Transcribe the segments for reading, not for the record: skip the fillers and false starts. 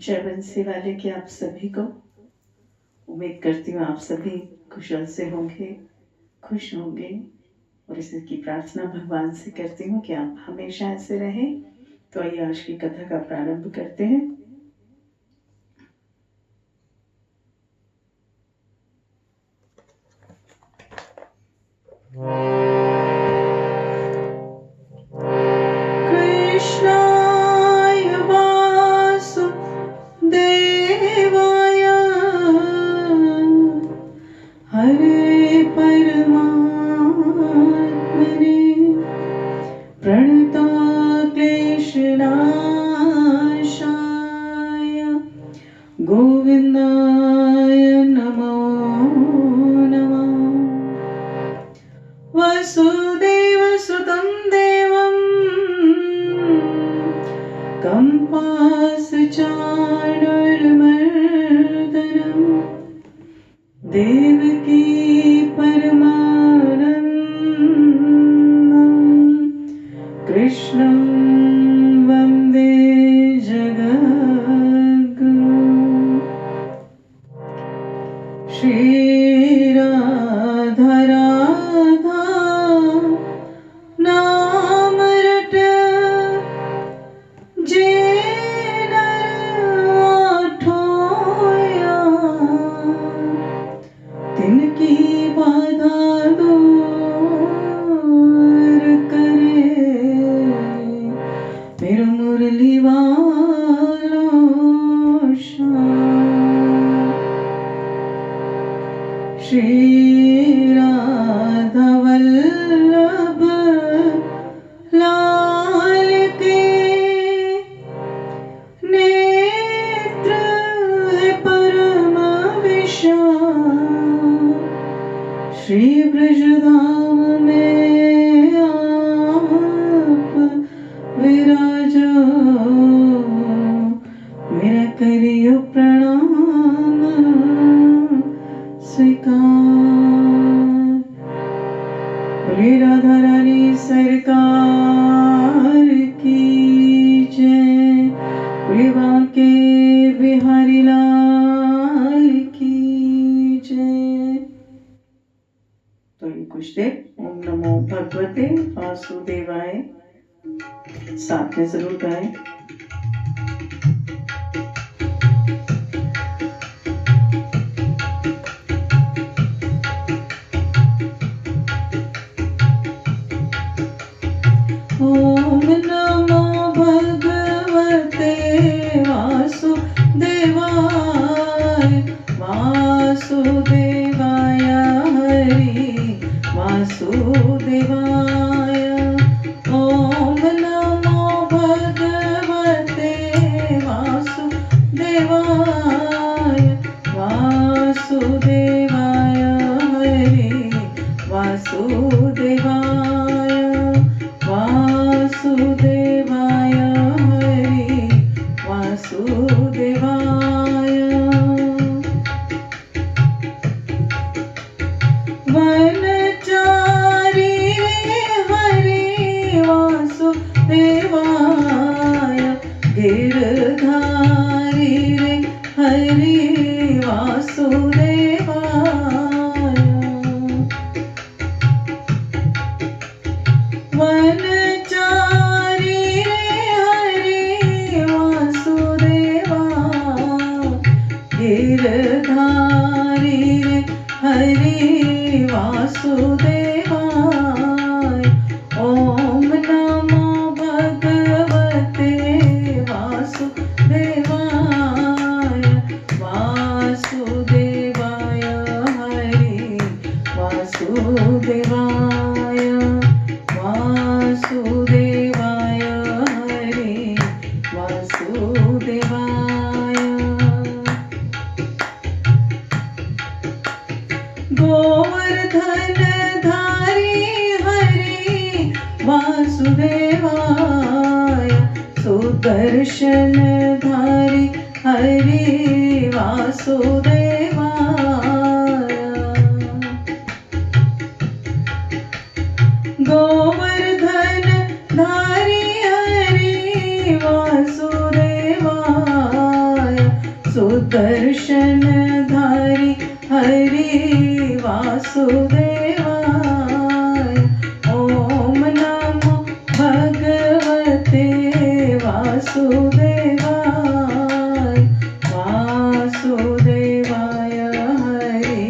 जय बंसी वाले की आप सभी को। उम्मीद करती हूँ आप सभी कुशल से होंगे, खुश होंगे और इसकी प्रार्थना भगवान से करती हूँ कि आप हमेशा ऐसे रहें। तो आइए आज की कथा का प्रारंभ करते हैं। हरे परमात्मने प्रणता क्लेशनाशाय गोविंदाय नमो नमः। वसुदेवसुतं देवं कंपासचाणूरमर्दनं देवकी परमानन्दं कृष्णं वन्दे जगद्गुरुं। श्रीराधा राधा नाम रट जे तिनकी बाधा दूर करे मेरा मुरली वालो श्याम। श्री राधा वल्लभ लाल के नेत्र है परम विशाल। श्री ब्रजधाम में आप विराजो मेरा करियो प्रणाम स्वीकार। बोले राधा रानी सरकार की जय। बोले बांके बिहारी लाल की जय। तो ये कुछ देर ओम नमो भगवते वासुदेवाय साथ में जरूर गाएं। ओम नमो भगवते वासुदेवाय वासुदेवाय हरि वासुदेवाय। ओम नमो भगवते वासुदेवाय वासुदेवाय हरि वासुदेवाय वासुदेवाय हरि वासुदेवाय। वनचारी हरि वासुदेवाय गिरधारी हरि वासुदेवाय। वनचारी हरि वासुदेवाय गिरधारी हरि वासुदेवाय। ओम नमो भगवते वासुदेवाय वासुदेवाय हरि वासुदेवाय वासुदेवाय हरि वासुदेवाय। गोवर्धन धारी हरि वासुदेवाय सुदर्शन धारी हरि वासुदेवाय। गोवर्धन धारी हरि वासुदेवाय सुदर्शन धारी हरि वासुदेवाय। ओम नमो भगवते वासुदेवाय। वासुदेवाय हरि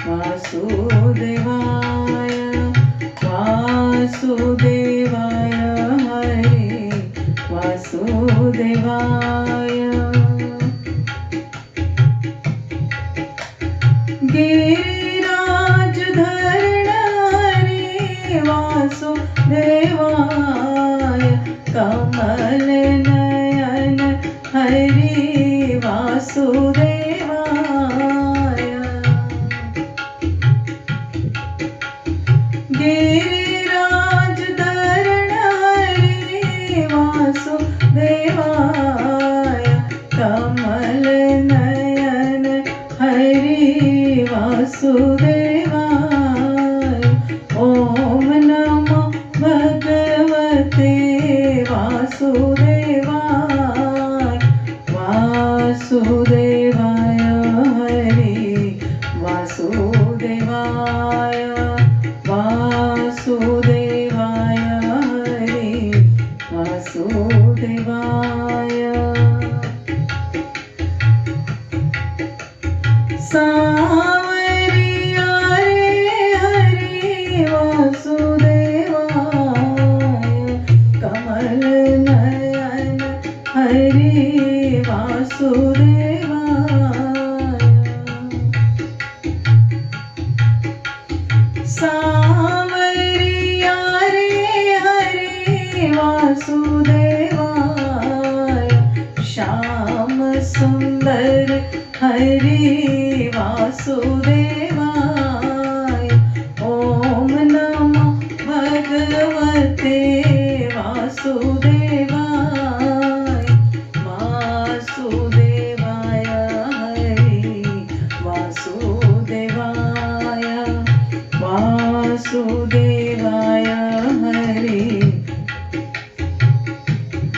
वासुदेवाय। वासुदेवाय हरि वासुदेवाय। गिरिराज धरण हरि वासुदेवाय। कमल नयन हरि वासुदेवाय। गिरिराज धरण हरि वासुदेवाय। कमल नयन हरि वासुदेवाय। ओम नमो भगवते वासुदेवाय। वासुदेवाय हरि वासुदेवाय। वासुदेवाय हरि वासुदेवाय। सांवरिया रे हरि वासुदेवाय। कमल नयन हरि वासुदेवाय। सांवरिया रे हरि वासुदेवाय। श्याम सुंदर हरि वासुदेवाय। ओम नमो भगवते वासुदेवाय। वासुदेवाय हरि वासुदेवाय। वासुदेवाय हरि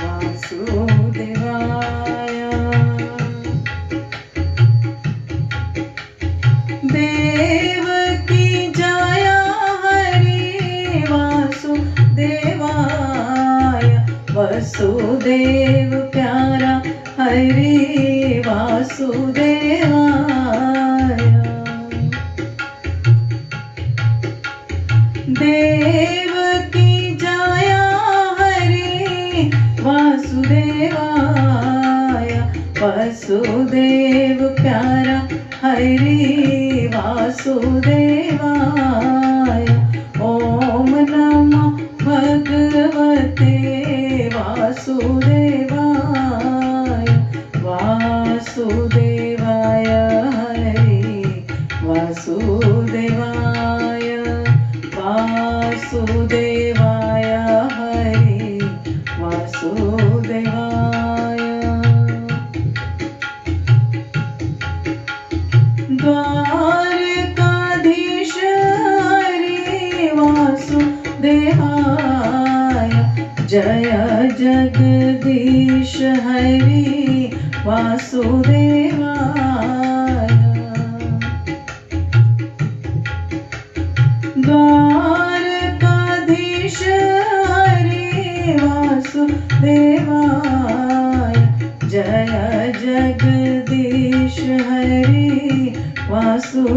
वासुदेवाय। देवकी जया हरि वासुदेवाय। वसुदेव प्यारा हरि वासुदेवाय। देवकी जया हरि वासुदेवाय। वसुदेव प्यारा हरि वासुदेवाय। ओम नमो भगवते वासुदेवाय। वासुदेवाय हरि वासुदेवाय। वासुदेवाय हरि वासुदेवाय। द्वारकाधीश हरि वासुदेवाय। जय जगदीश हरि वासुदेवाय। द्वारकाधीश हरि वासुदेवाय। जय जगदीश हरि वासुदेवाय।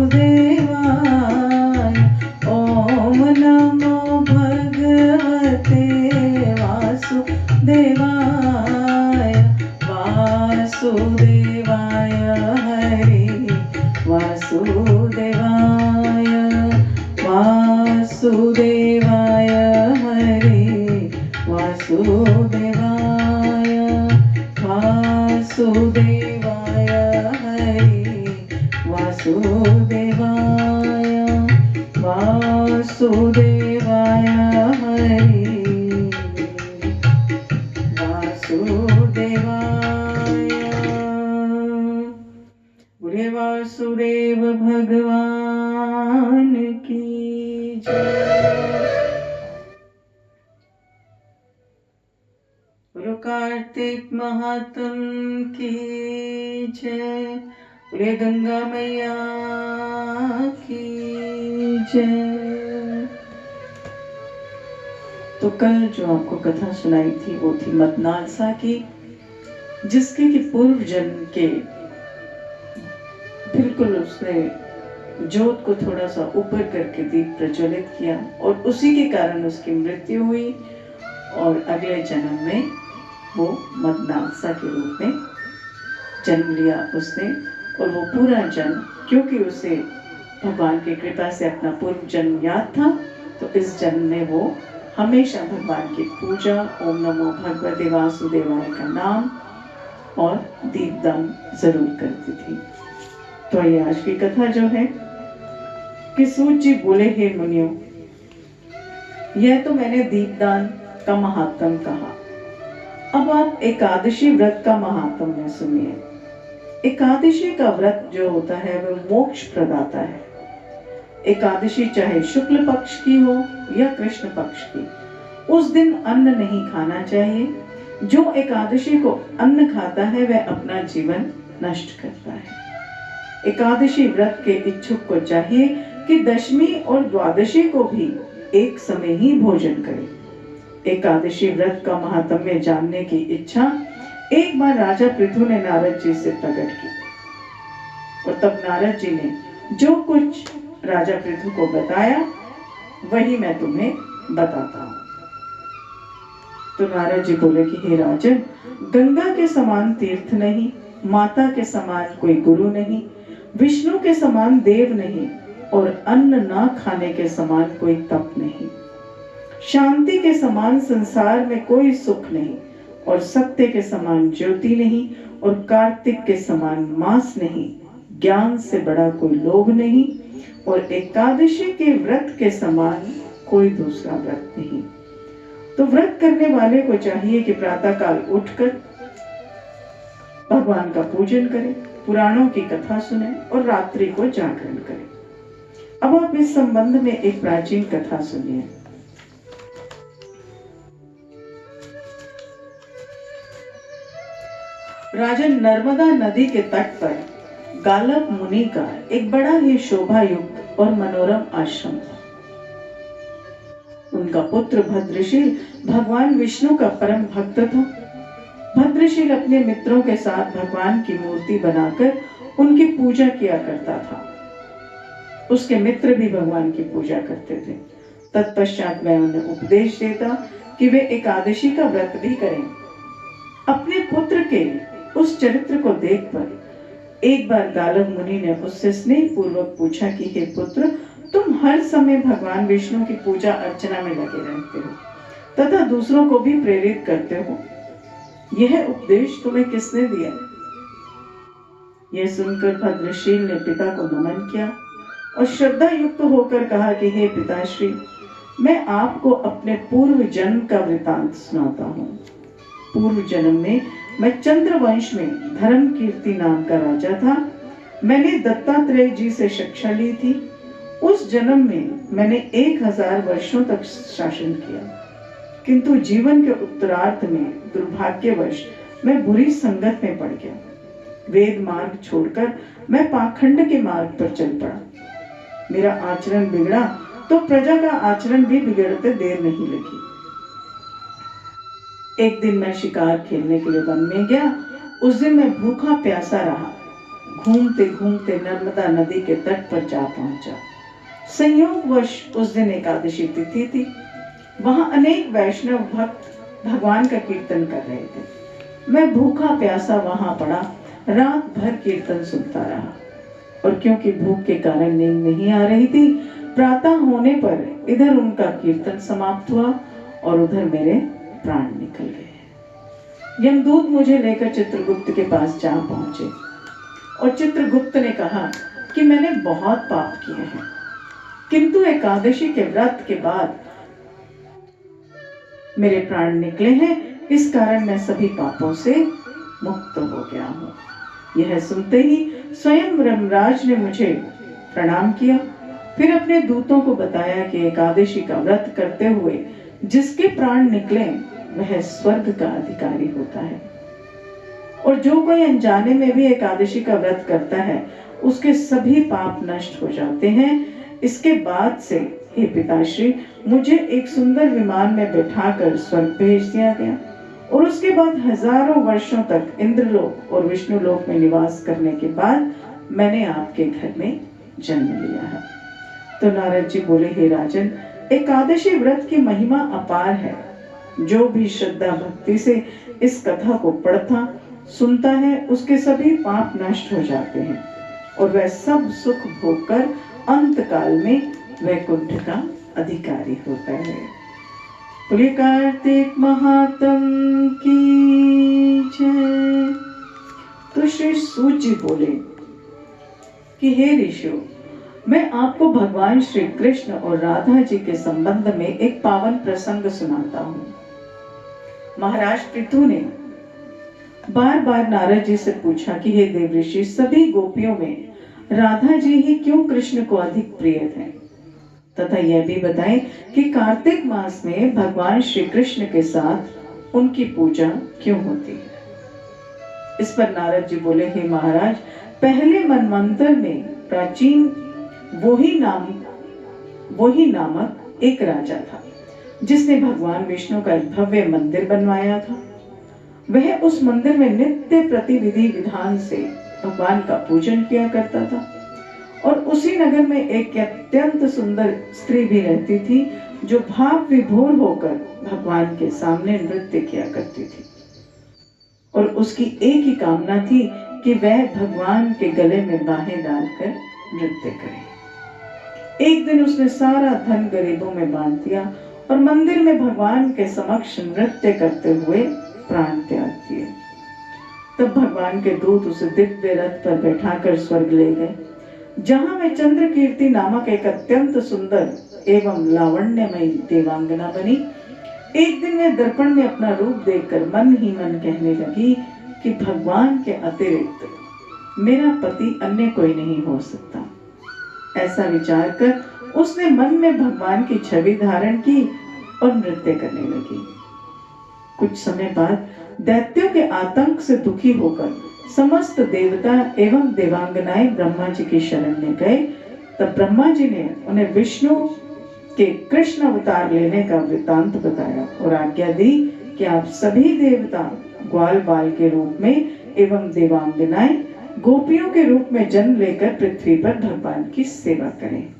ओम नमो भगवते वासुदेवाय। वासुदेवाय हरि वासुदेवाय। वासुदेवाय हरि वासुदेवाय। वासुदेवाय हरि वासुदेवाय। वासुदेवाय हरि वासुदेवाय। बोले वासुदेव भगवान की जय। बोलो कार्तिक अमृत महात्म की जय। बोले गंगा मैया की जय। तो कल जो आपको कथा सुनाई थी वो थी मदनालसा की, जिसके कि पूर्व जन्म के बिल्कुल उसने ज्योत को थोड़ा सा ऊपर करके दीप प्रज्वलित किया और उसी के कारण उसकी मृत्यु हुई और अगले जन्म में वो मदनालसा के रूप में जन्म लिया उसने। और वो पूरा जन्म, क्योंकि उसे भगवान की कृपा से अपना पूर्व जन्म याद था, तो इस जन्म में वो हमेशा भगवान की पूजा, ओम नमो भगवते वासुदेवाय का नाम और दीपदान जरूर करती थी। तो ये आज की कथा जो है कि सूत जी बोले, हे मुनियों, यह तो मैंने दीपदान का महात्म कहा, अब आप एकादशी व्रत का महात्म्य सुनिए। एकादशी का व्रत जो होता है वह मोक्ष प्रदाता है। एकादशी चाहे शुक्ल पक्ष की हो या कृष्ण पक्ष की, उस दिन अन्न नहीं खाना चाहिए। जो एकादशी को अन्न खाता है वह अपना जीवन नष्ट करता है। एकादशी व्रत के इच्छुक को चाहिए कि दशमी और द्वादशी को भी एक समय ही भोजन करे। एकादशी व्रत का महात्म्य जानने की इच्छा एक बार राजा पृथु ने नारद जी से प्रकट की और तब नारद जी ने जो कुछ राजा पृथु को बताया वही मैं तुम्हें बताता हूँ। तो नारद जी बोले कि हे राजन, गंगा के समान तीर्थ नहीं, माता के समान कोई गुरु नहीं, विष्णु के समान देव नहीं और अन्न ना खाने के समान कोई तप नहीं, शांति के समान संसार में कोई सुख नहीं और सत्य के समान ज्योति नहीं और कार्तिक के समान मास नहीं, ज्ञान से बड़ा कोई लोभ नहीं और एकादशी के व्रत के समान कोई दूसरा व्रत नहीं। तो व्रत करने वाले को चाहिए कि प्रातः काल उठकर भगवान का पूजन करें, पुराणों की कथा सुने और रात्रि को जागरण करें। अब आप इस संबंध में एक प्राचीन कथा सुनिए। राजा नर्मदा नदी के तट पर गालव मुनि का एक बड़ा ही शोभा युक्त और मनोरम आश्रम था। उनका पुत्र भद्रशील भगवान विष्णु का परम भक्त था। भद्रशील अपने मित्रों के साथ भगवान की मूर्ति बनाकर उनकी पूजा किया करता था। उसके मित्र भी भगवान की पूजा करते थे। तत्पश्चात मैं उन्हें उपदेश देता कि वे एकादशी का व्रत भी करें। अपने पुत्र के उस चरित्र को देखकर एक बार गालव मुनि ने उससे स्नेह पूर्वक पूछा कि हे पुत्र, तुम हर समय भगवान विष्णु की पूजा अर्चना में लगे रहते हो तथा दूसरों को भी प्रेरित करते हो, यह उपदेश तुम्हें किसने दिया? यह सुनकर भद्रशील ने पिता को नमन किया और श्रद्धा युक्त होकर कहा कि हे पिताश्री, मैं आपको अपने पूर्व जन्म का वृतांत सुनाता हूँ। पूर्व जन्म में मैं चंद्रवंश में धर्म कीर्ति नाम का राजा था। मैंने दत्तात्रेय जी से शिक्षा ली थी। उस जन्म में मैंने 1000 वर्षों तक शासन किया, किंतु जीवन के उत्तरार्ध में दुर्भाग्यवश मैं बुरी संगत में पड़ गया। वेद मार्ग छोड़कर मैं पाखंड के मार्ग पर चल पड़ा। मेरा आचरण बिगड़ा तो प्रजा का आचरण भी बिगड़ते देर नहीं लगी। एक दिन मैं शिकार खेलने के लिए वन में गया। उस दिन मैं भूखा प्यासा रहा। घूमते घूमते नर्मदा नदी के तट पर जा पहुंचा। संयोगवश उस दिन एकादशी तिथि थी। वहां अनेक वैष्णव भक्त भगवान का कीर्तन कर रहे थे। मैं भूखा प्यासा वहां पड़ा, रात भर कीर्तन सुनता रहा और क्योंकि भूख के कारण नींद नहीं आ रही थी, प्रातः होने पर इधर उनका कीर्तन समाप्त हुआ और उधर मेरे प्राण निकल गए। यमदूत मुझे लेकर चित्रगुप्त के पास जा पहुंचे और चित्रगुप्त ने कहा कि मैंने बहुत पाप किए हैं, किंतु एकादशी के व्रत के बाद मेरे प्राण निकले हैं, इस कारण मैं सभी पापों से मुक्त हो गया हूँ। यह सुनते ही स्वयं ब्रह्मराज ने मुझे प्रणाम किया। फिर अपने दूतों को बताया कि एकादशी का व्रत करते हुए जिसके प्राण निकले वह स्वर्ग का अधिकारी होता है। और जो कोई अनजाने में भी एकादशी का व्रत करता है उसके सभी पाप नष्ट हो जाते हैं। इसके बाद से हे पिताश्री, मुझे एक सुंदर विमान में बैठाकर स्वर्ग भेज दिया गया और उसके बाद हजारों वर्षों तक इंद्रलोक और विष्णुलोक में निवास करने के बाद मैंने आपके घर में जन्म लिया है। तो नारद जी बोले, हे राजन, एकादशी व्रत की महिमा अपार है। जो भी श्रद्धा भक्ति से इस कथा को पढ़ता सुनता है उसके सभी पाप नष्ट हो जाते हैं और वह सब सुख भोगकर अंत काल में वैकुंठ का अधिकारी होता है। बोलिए कार्तिक महात्म की जय। तो श्री सूत जी बोले कि हे ऋषियों, मैं आपको भगवान श्री कृष्ण और राधा जी के संबंध में एक पावन प्रसंग सुनाता हूँ। महाराज पृथु ने बार बार नारद जी से पूछा कि हे देव ऋषि, सभी गोपियों में राधा जी ही क्यों कृष्ण को अधिक प्रिय थे, तथा यह भी बताएं कि कार्तिक मास में भगवान श्री कृष्ण के साथ उनकी पूजा क्यों होती है। इस पर नारद जी बोले, हे महाराज, पहले मनवंतर में प्राचीन वही नामक एक राजा था जिसने भगवान विष्णु का एक भव्य मंदिर बनवाया था। वह उस मंदिर में नित्य प्रतिविधि विधान से भगवान का पूजन किया करता था और उसी नगर में एक अत्यंत सुंदर स्त्री भी रहती थी जो भाव विभोर होकर भगवान के सामने नृत्य किया करती थी और उसकी एक ही कामना थी कि वह भगवान के गले में बाहें डालकर नृत्य करे। एक दिन उसने सारा धन गरीबों में बांट दिया और मंदिर में भगवान के समक्ष नृत्य करते हुए प्राण त्याग दिए। तब भगवान के दूत उसे दिव्य रथ पर बैठाकर स्वर्ग ले गए, जहां वह चंद्र कीर्ति नामक एक अत्यंत सुंदर एवं लावण्यमयी देवांगना बनी। एक दिन वह दर्पण में अपना रूप देखकर मन ही मन कहने लगी कि भगवान के अतिरिक्त मेरा पति अन्य कोई नहीं हो सकता। ऐसा विचार कर उसने मन में भगवान की छवि धारण की और नृत्य करने लगी। कुछ समय बाद दैत्यों के आतंक से दुखी होकर समस्त देवता एवं देवांगनाएं ब्रह्मा जी की शरण में गए। तब ब्रह्मा जी ने उन्हें विष्णु के कृष्ण अवतार लेने का वृतांत बताया और आज्ञा दी कि आप सभी देवता ग्वाल बाल के रूप में एवं देवांगनाएं गोपियों के रूप में जन्म लेकर पृथ्वी पर भगवान की सेवा करें।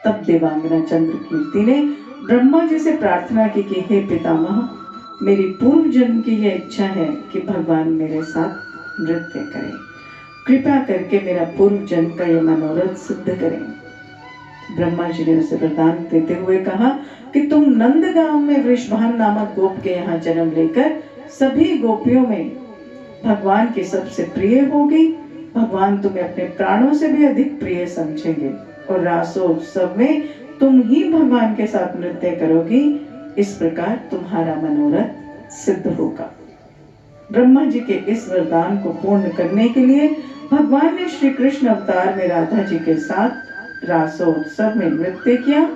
तब देवांगना चंद्र कीर्ति ने ब्रह्मा जी से प्रार्थना की कि हे पितामह, मेरी पूर्व जन्म की यह इच्छा है कि भगवान मेरे साथ नृत्य करें। कृपा करके मेरा पूर्व जन्म का यह मनोरथ सिद्ध करें। ब्रह्मा जी ने उसे वरदान देते हुए कहा कि तुम नंदगांव में वृषभान नामक गोप के यहाँ जन्म लेकर सभी गोपियों में भगवान की सबसे प्रिय होगी। भगवान तुम्हें अपने प्राणों से भी अधिक प्रिय समझेंगे और रासोत्सव में तुम ही भगवान के साथ नृत्य करोगी। इस प्रकार तुम्हारा मनोरथ सिद्ध होगा। ब्रह्मा जी के इस वरदान को पूर्ण करने के लिए भगवान ने श्री कृष्ण अवतार में राधा जी के साथ रासोत्सव में नृत्य किया।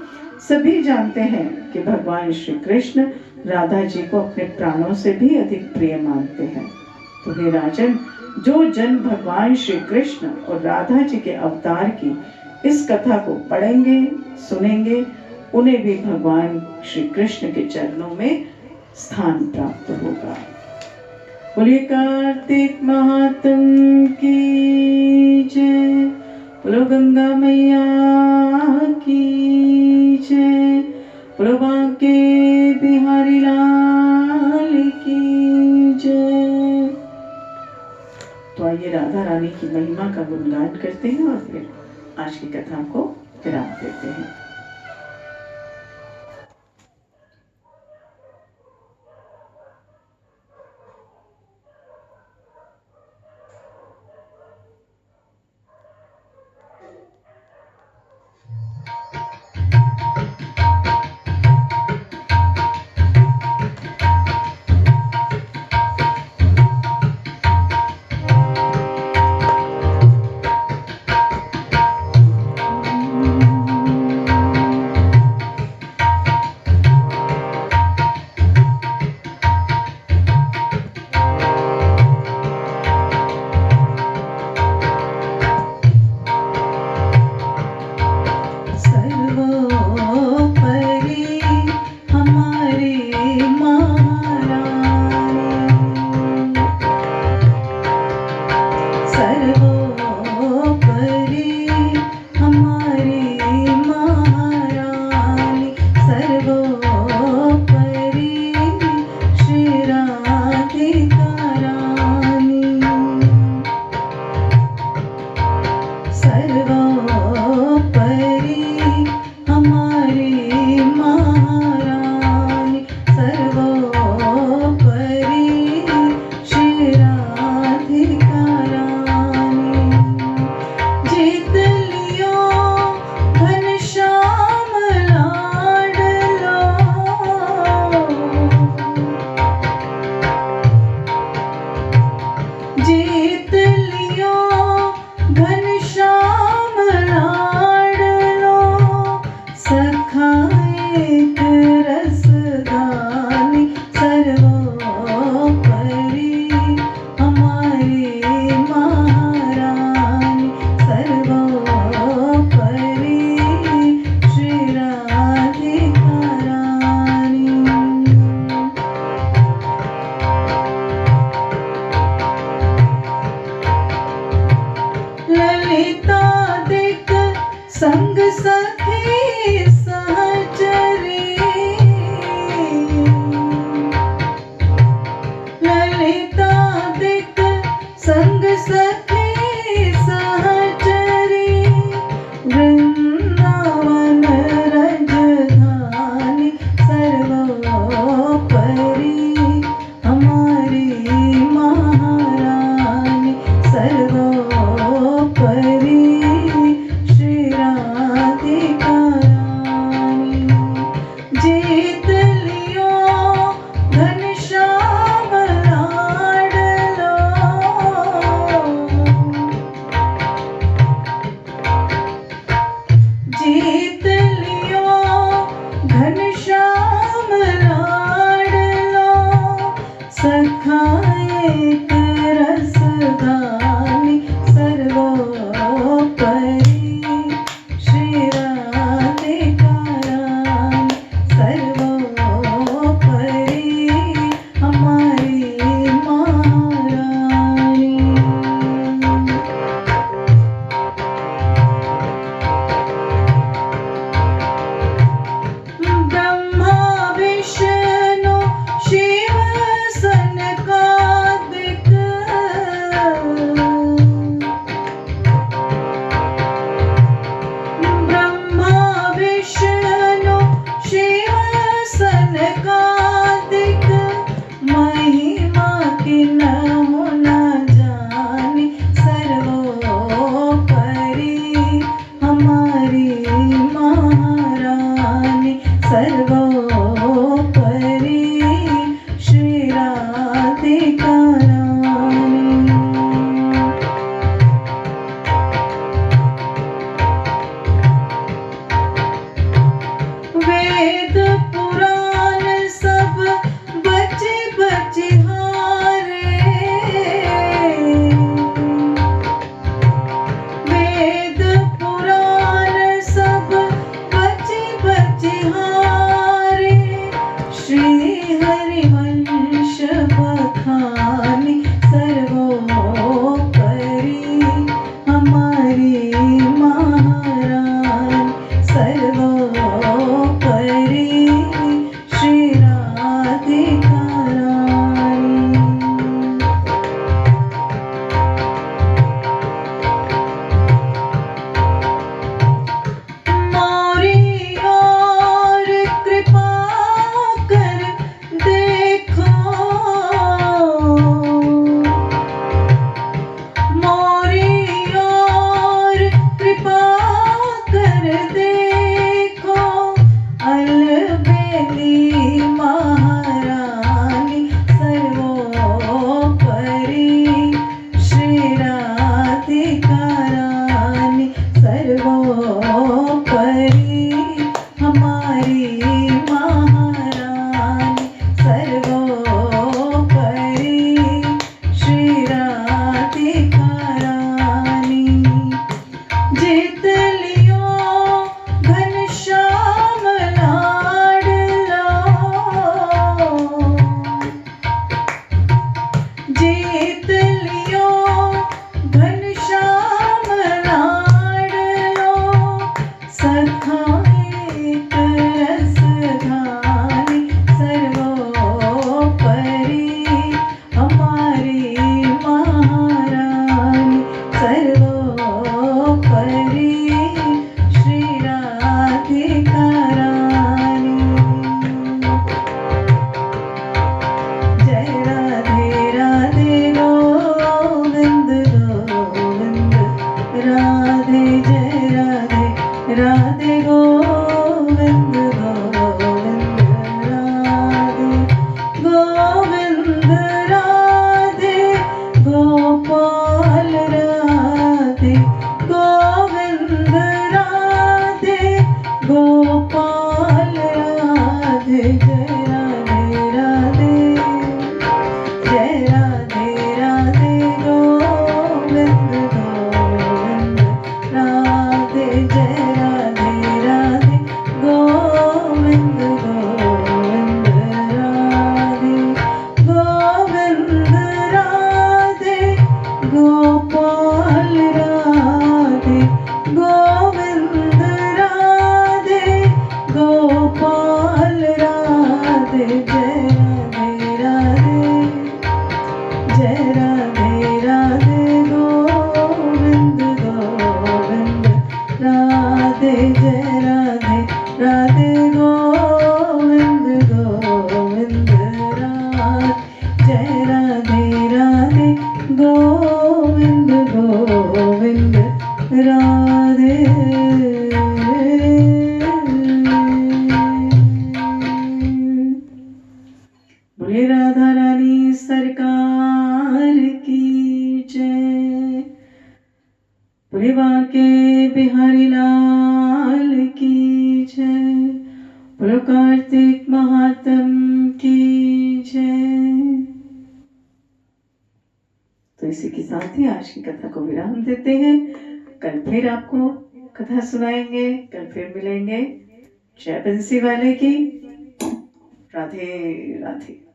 सभी जानते हैं कि भगवान श्री कृष्ण राधा जी को अपने प्राणों से भी अधिक प्रिय मानते हैं। तो हे राजन, जो जन भगवान श्री कृष्ण और राधा जी के अवतार की इस कथा को पढ़ेंगे सुनेंगे, उन्हें भी भगवान श्री कृष्ण के चरणों में स्थान प्राप्त होगा। बोलिए कार्तिक महात्म की जय। बोलो गंगा मैया की जय। बोलो बांके बिहारी लाल की जय। तो आइए राधा रानी की महिमा का गुणगान करते हैं और फिर आज की कथा को विराम देते हैं। संग सखी सहचरी वृंदावन रजधानी सर्वोपरि हमारी महारानी सर्वोपरि श्री राधिका रानी। जीत लियो घनश्याम लाडलो, जीत लियो घनश्याम लाडलो, सखा एक रसदानी सर्वोपरि श्री राधिका रानी सर्वोपरि हमारी महारानी। ब्रह्मा विष्णु शिव सनकादिक, ब्रह्मा विष्णु शिव सनकादिक, महिमा की नमो न जानी सर्वोपरि हमारी महारानी सर्वोपरि श्री राधिका रानी। वेद पुराण सब बचे बचे हारे, वेद पुराण सब बचे बचे हारे, श्री हरिवंश बखानी सर्वोपरि हमारी महारानी सर्वोपरि श्री राधिका रानी। मोरी और कृपा कर देखो, मोरी और कृपा कर देखो, अलबेली महारानी सर्वोपरि श्री राधिका रानी सर्वोपरि हमारी महारानी सर्वोपरि श्री राधिका रानी। जीत लियो घनश्याम लाडलो, जीत लियो घनश्याम लाडलो, सखा एक रसधानी सर्वोपरि हमारी महारानी सर्वोपरि श्री राधिका रानी। जय राधे राधे गोविंद गोविंद राधे, जय राधे राधे गोविंद गोविंद राधे, गोविंद राधे गोपाल राधे, गोविंद राधे गोपाल राधे, जय राधे राधे, जय राधे राधे गोविंद गोविंद राधे, जय राधे राधे गोविंद गोविंद राधे, गोविंद राधे गोपाल राधे, गोविंद राधे गोपाल राधे, जय राधे राधे, जय राधे राधे गोविंद गोविंद राधे। बोले राधा रानी सरकार की जय। बोले बांके बिहारी लाल की जय। बोलो कार्तिक महात्म की जय। तो इसी के साथ ही आज की कथा को विराम देते हैं। कल फिर आपको कथा सुनाएंगे, कल फिर मिलेंगे। जय बंसी वाले की। राधे राधे।